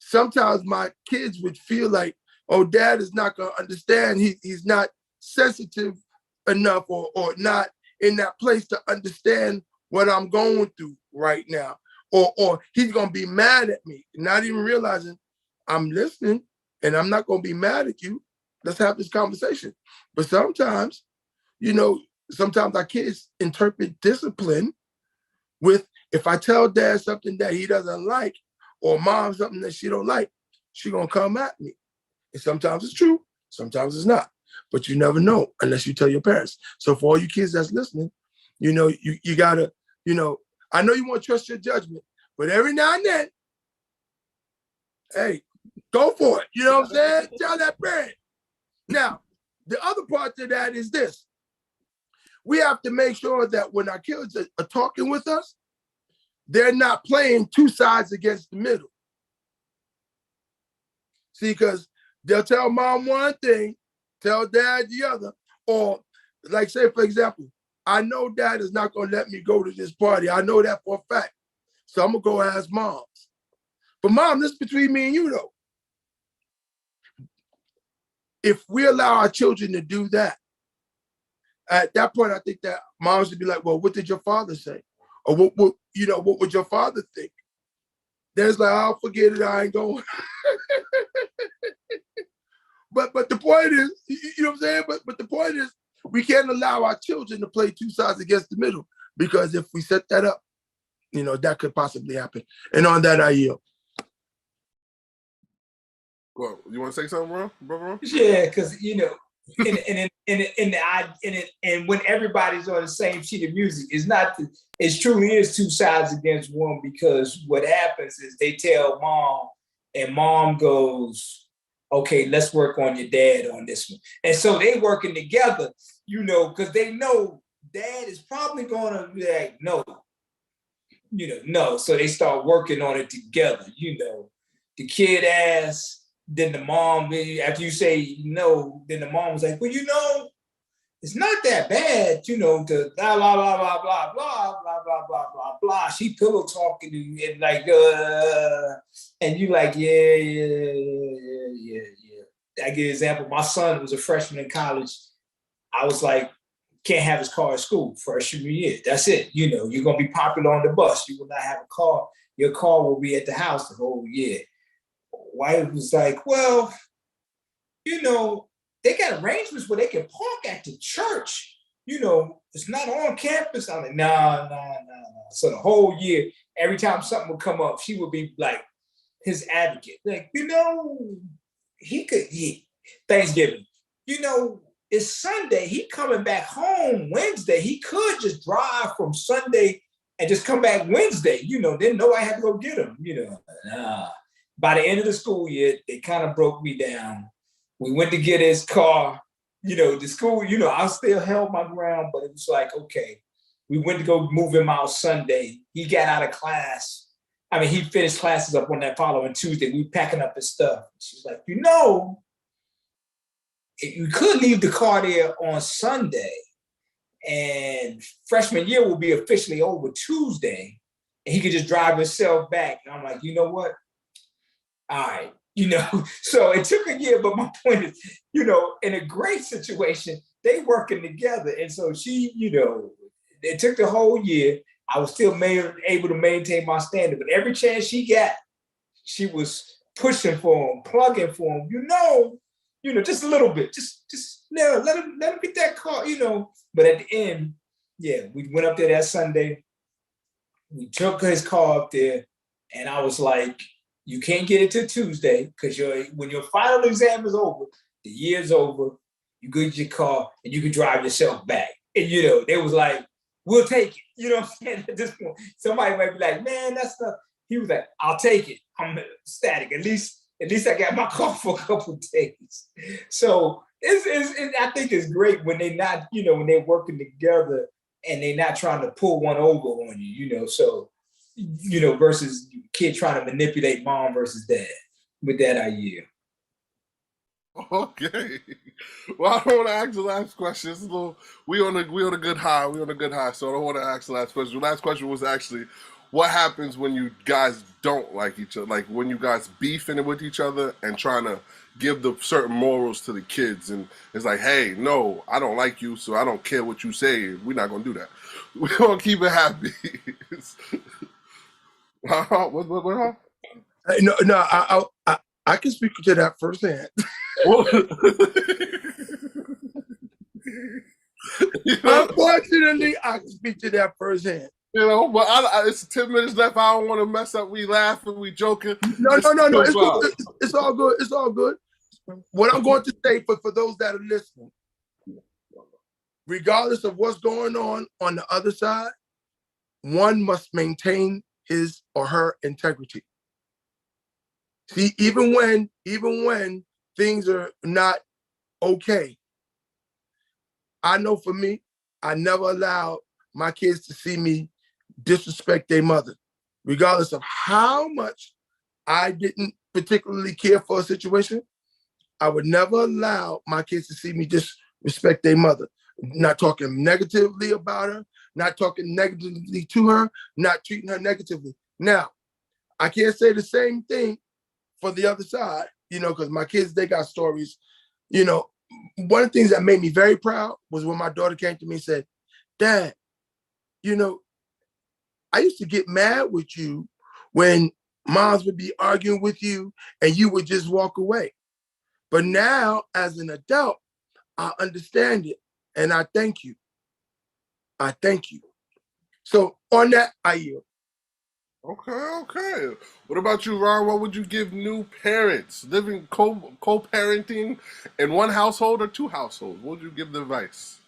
sometimes my kids would feel like, oh, dad is not going to understand. He's not sensitive enough or not in that place to understand what I'm going through right now. Or he's going to be mad at me, not even realizing I'm listening and I'm not going to be mad at you. Let's have this conversation. But sometimes, you know, sometimes our kids interpret discipline with, if I tell dad something that he doesn't like or mom something that she don't like, she going to come at me. And sometimes it's true, sometimes it's not. But you never know unless you tell your parents. So for all you kids that's listening, you know, you got to, you know, I know you want to trust your judgment, but every now and then, hey, go for it. You know what I'm saying? Tell that parent. Now, the other part to that is this. We have to make sure that when our kids are talking with us, they're not playing two sides against the middle. See, because they'll tell mom one thing, tell dad the other, or like say, for example, I know dad is not going to let me go to this party. I know that for a fact. So I'm going to go ask mom. But mom, this is between me and you though. If we allow our children to do that, at that point, I think that moms should be like, well, what did your father say? Or what would your father think? There's like, I'll forget it, I ain't going. But the point is, you know what I'm saying? But the point is, we can't allow our children to play two sides against the middle, because if we set that up, you know, that could possibly happen. And on that, I yield. Well, you want to say something, brother Ron? Yeah, because, you know, and when everybody's on the same sheet of music, it truly is two sides against one, because what happens is they tell mom and mom goes, okay, let's work on your dad on this one. And so they working together, you know, because they know dad is probably going to be like, no. So they start working on it together, you know. The kid asks, then the mom, after you say no, then the mom was like, well, you know, it's not that bad, you know, to blah, blah, blah, blah, blah, blah, blah, blah, blah, blah, blah. She pillow talking and like, and you like, yeah. I give an example. My son was a freshman in college. I was like, can't have his car at school freshman year. That's it. You know, you're going to be popular on the bus. You will not have a car. Your car will be at the house the whole year. Wife was like, well, you know, they got arrangements where they can park at the church. You know, it's not on campus. I'm like, no. So the whole year, every time something would come up, she would be like his advocate. Like, you know, Thanksgiving, you know, it's Sunday. He coming back home Wednesday. He could just drive from Sunday and just come back Wednesday. You know, didn't know I had to go get him. You know, by the end of the school year, they kind of broke me down. We went to get his car. You know, the school, you know, I still held my ground, but it was like, okay, we went to go move him out Sunday. He got out of class. I mean, he finished classes up on that following Tuesday. We packing up his stuff. She's like, you know, you could leave the car there on Sunday, and freshman year will be officially over Tuesday, and he could just drive himself back. And I'm like, you know what? All right. So it took a year, but my point is, in a great situation, they working together. And so she, it took the whole year. I was still able to maintain my standard, but every chance she got, she was pushing for him, plugging for him, just a little bit, just let him get that car, But at the end, we went up there that Sunday. We took his car up there, and I was like, you can't get it till Tuesday because when your final exam is over, the year's over, you get your car and you can drive yourself back. And, they was like, we'll take it. You know what I'm saying? At this point, somebody might be like, man, that's not. He was like, I'll take it. I'm ecstatic. At least I got my car for a couple of days. So I think it's great when they're not, when they're working together and they're not trying to pull one over on you, So, versus kid trying to manipulate mom versus dad. With that, I yield. Okay. Well, I don't want to ask the last question. It's a little, we on a good high. So I don't want to ask the last question. The last question was actually, what happens when you guys don't like each other? Like when you guys beefing with each other and trying to give the certain morals to the kids, and it's like, hey, no, I don't like you, so I don't care what you say. We're not gonna do that. We're gonna keep it happy. What? No, I can speak to that firsthand. Unfortunately, I can speak to that firsthand. But it's 10 minutes left. I don't want to mess up. We laughing, we joking. No. It's all good. It's all good. What I'm going to say for those that are listening, regardless of what's going on the other side, one must maintain his or her integrity. See, even when things are not okay, I know for me, I never allowed my kids to see me disrespect their mother, regardless of how much I didn't particularly care for a situation. I would never allow my kids to see me disrespect their mother, not talking negatively about her, not talking negatively to her, not treating her negatively. Now, I can't say the same thing for the other side, because my kids, they got stories. One of the things that made me very proud was when my daughter came to me and said, Dad, I used to get mad with you when moms would be arguing with you and you would just walk away. But now, as an adult, I understand it, and I thank you. I thank you. So on that, I yield. Okay. What about you, Ron? What would you give new parents living co-parenting in one household or two households? What would you give the advice?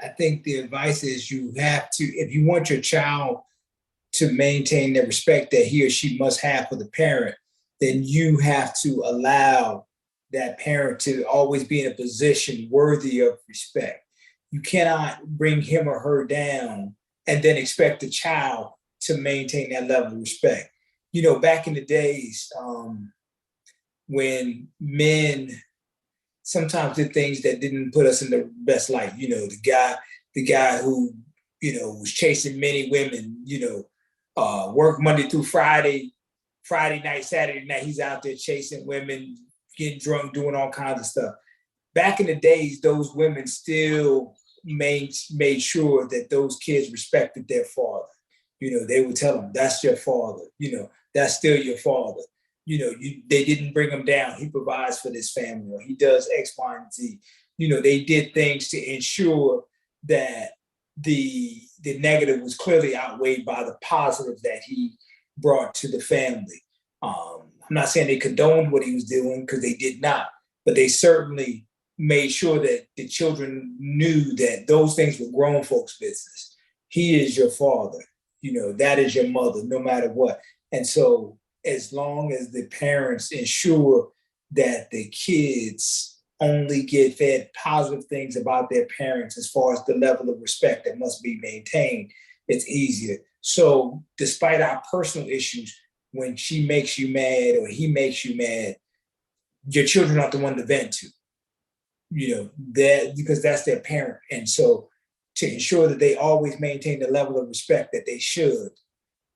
I think the advice is you have to, if you want your child to maintain the respect that he or she must have for the parent, then you have to allow that parent to always be in a position worthy of respect. You cannot bring him or her down and then expect the child to maintain that level of respect. Back in the days when men sometimes did things that didn't put us in the best light, the guy who, was chasing many women, work Monday through Friday night, Saturday night, he's out there chasing women, getting drunk, doing all kinds of stuff. Back in the days, those women still made sure that those kids respected their father. They would tell them, that's your father. That's still your father. They didn't bring him down. He provides for this family, or he does X, Y, and Z. They did things to ensure that the negative was clearly outweighed by the positive that he brought to the family. I'm not saying they condoned what he was doing, because they did not, but they certainly made sure that the children knew that those things were grown folks' business. He is your father. That is your mother, no matter what. And so as long as the parents ensure that the kids only get fed positive things about their parents as far as the level of respect that must be maintained, it's easier. So despite our personal issues, when she makes you mad or he makes you mad, your children aren't the one to vent to, that because that's their parent. And so to ensure that they always maintain the level of respect that they should,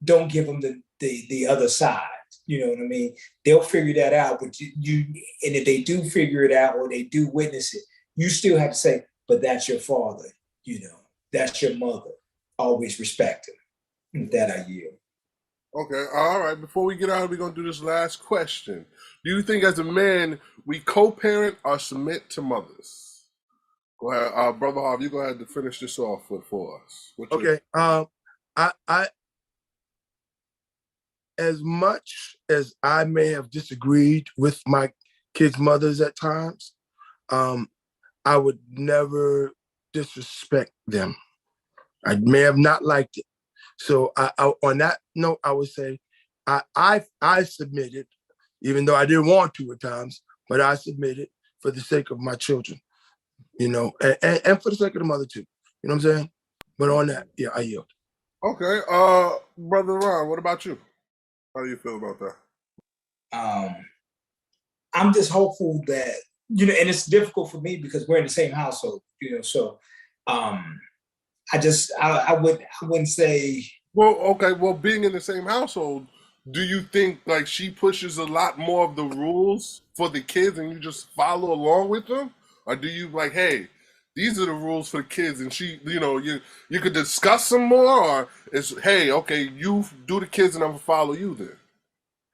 don't give them the other side. You know what I mean? They'll figure that out, but and if they do figure it out or they do witness it, you still have to say, but that's your father, that's your mother. Always respect him. With that I yield. Okay, all right. Before we get out, we're going to do this last question. Do you think as a man, we co-parent or submit to mothers? Go ahead. Brother Harv, you go ahead to finish this off for us. Okay. I as much as I may have disagreed with my kids' mothers at times, I would never disrespect them. I may have not liked it. So I on that note, I would say I submitted, even though I didn't want to at times, but I submitted for the sake of my children, and for the sake of the mother too. You know what I'm saying? But on that, yeah, I yield. Okay. Brother Ron, what about you? How do you feel about that? I'm just hopeful that, and it's difficult for me because we're in the same household, so I wouldn't say. Well, okay. Well, being in the same household, do you think like she pushes a lot more of the rules for the kids and you just follow along with them? Or do you like, hey, these are the rules for the kids and you could discuss some more, or it's, hey, okay, you do the kids and I'm gonna follow you then?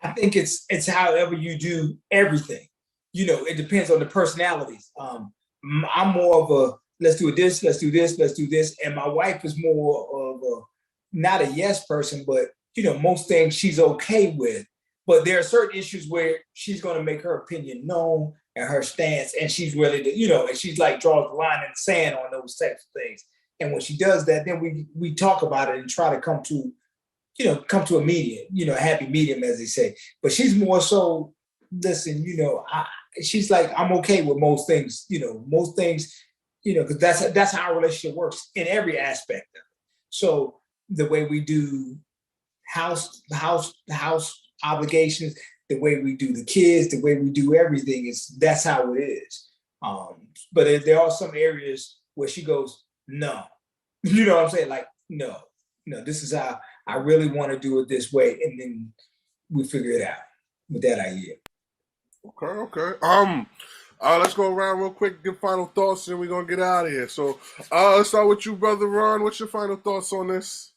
I think it's however you do everything. It depends on the personalities. I'm more of a let's do this, let's do this, let's do this. And my wife is more of a not a yes person, but most things she's okay with. But there are certain issues where she's going to make her opinion known and her stance, and she's really, and she's like draws the line in the sand on those types of things. And when she does that, then we talk about it and try to come to a medium, a happy medium, as they say. But she's more so, listen, she's like, I'm okay with most things, because that's how our relationship works in every aspect of it. So the way we do house obligations, the way we do the kids, the way we do everything that's how it is. But there are some areas where she goes, no, you know what I'm saying? Like, no, this is how I really want to do it this way, and then we figure it out. With that idea. Okay. Let's go around real quick, give final thoughts, and we're gonna get out of here. So, let's start with you, Brother Ron. What's your final thoughts on this?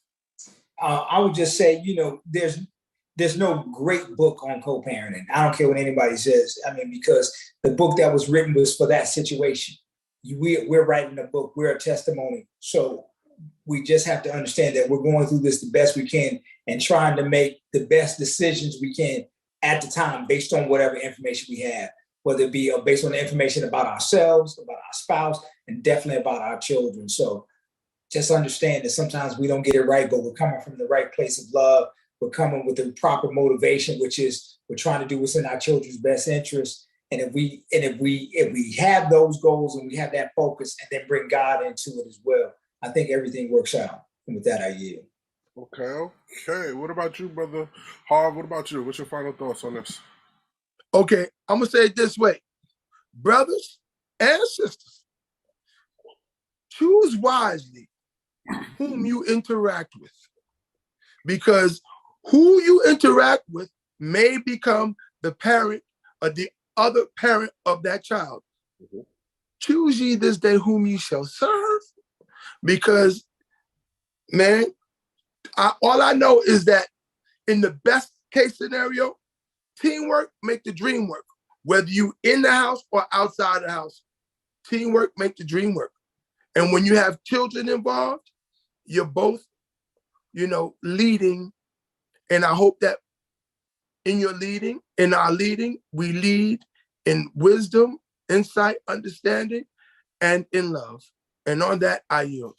I would just say, there's no great book on co-parenting. I don't care what anybody says. I mean, because the book that was written was for that situation. We're writing a book. We're a testimony. So we just have to understand that we're going through this the best we can and trying to make the best decisions we can at the time based on whatever information we have, whether it be based on the information about ourselves, about our spouse, and definitely about our children. So just understand that sometimes we don't get it right, but we're coming from the right place of love. We're coming with the proper motivation, which is we're trying to do what's in our children's best interest. And if we have those goals and we have that focus and then bring God into it as well, I think everything works out. And with that, I yield. Okay. What about you, Brother Harv? What about you? What's your final thoughts on this? Okay, I'm gonna say it this way. Brothers and sisters, choose wisely whom you interact with, because who you interact with may become the parent or the other parent of that child. Mm-hmm. Choose ye this day whom you shall serve, because, man, all I know is that in the best case scenario, teamwork make the dream work. Whether you in the house or outside the house, teamwork make the dream work. And when you have children involved, you're both, leading. And I hope that in our leading, we lead in wisdom, insight, understanding, and in love. And on that, I yield.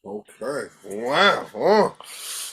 Okay. Wow.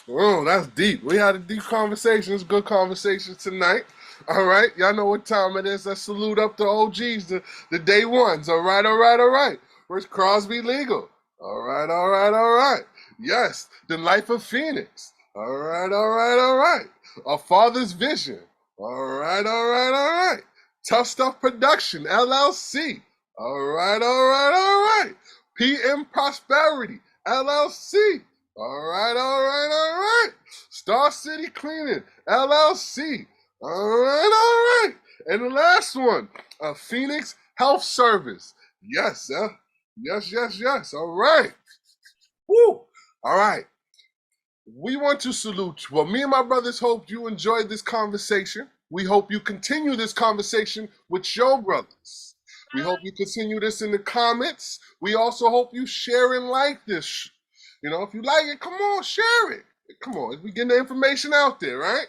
Oh, that's deep. We had a deep conversation. It's a good conversation tonight. All right. Y'all know what time it is. Let's salute up the OGs, the day ones. All right. Where's Crosby Legal? All right. Yes. The Life of Phoenix. All right. A Father's Vision. All right. Tough Stuff Production, LLC. All right. PM Prosperity, LLC. All right. Star City Cleaning, LLC. All right. And the last one, Phoenix Health Service. Yes, sir. Yes. All right. Woo. All right. We want to salute you. Well, me and my brothers hope you enjoyed this conversation. We hope you continue this conversation with your brothers. We hope you continue this in the comments. We also hope you share and like this. You know, if you like it, come on, share it. Come on, we getting the information out there, right?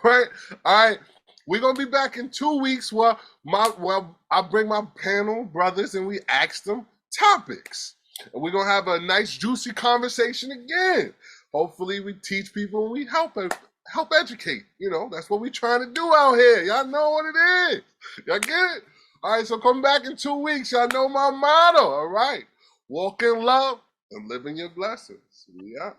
Right? All right. We're gonna be back in 2 weeks where I bring my panel brothers and we ask them topics. And we're gonna have a nice juicy conversation again. Hopefully we teach people and we help educate. You know, that's what we're trying to do out here. Y'all know what it is. Y'all get it? All right, so come back in 2 weeks. Y'all know my motto. All right. Walk in love and live in your blessings. We out.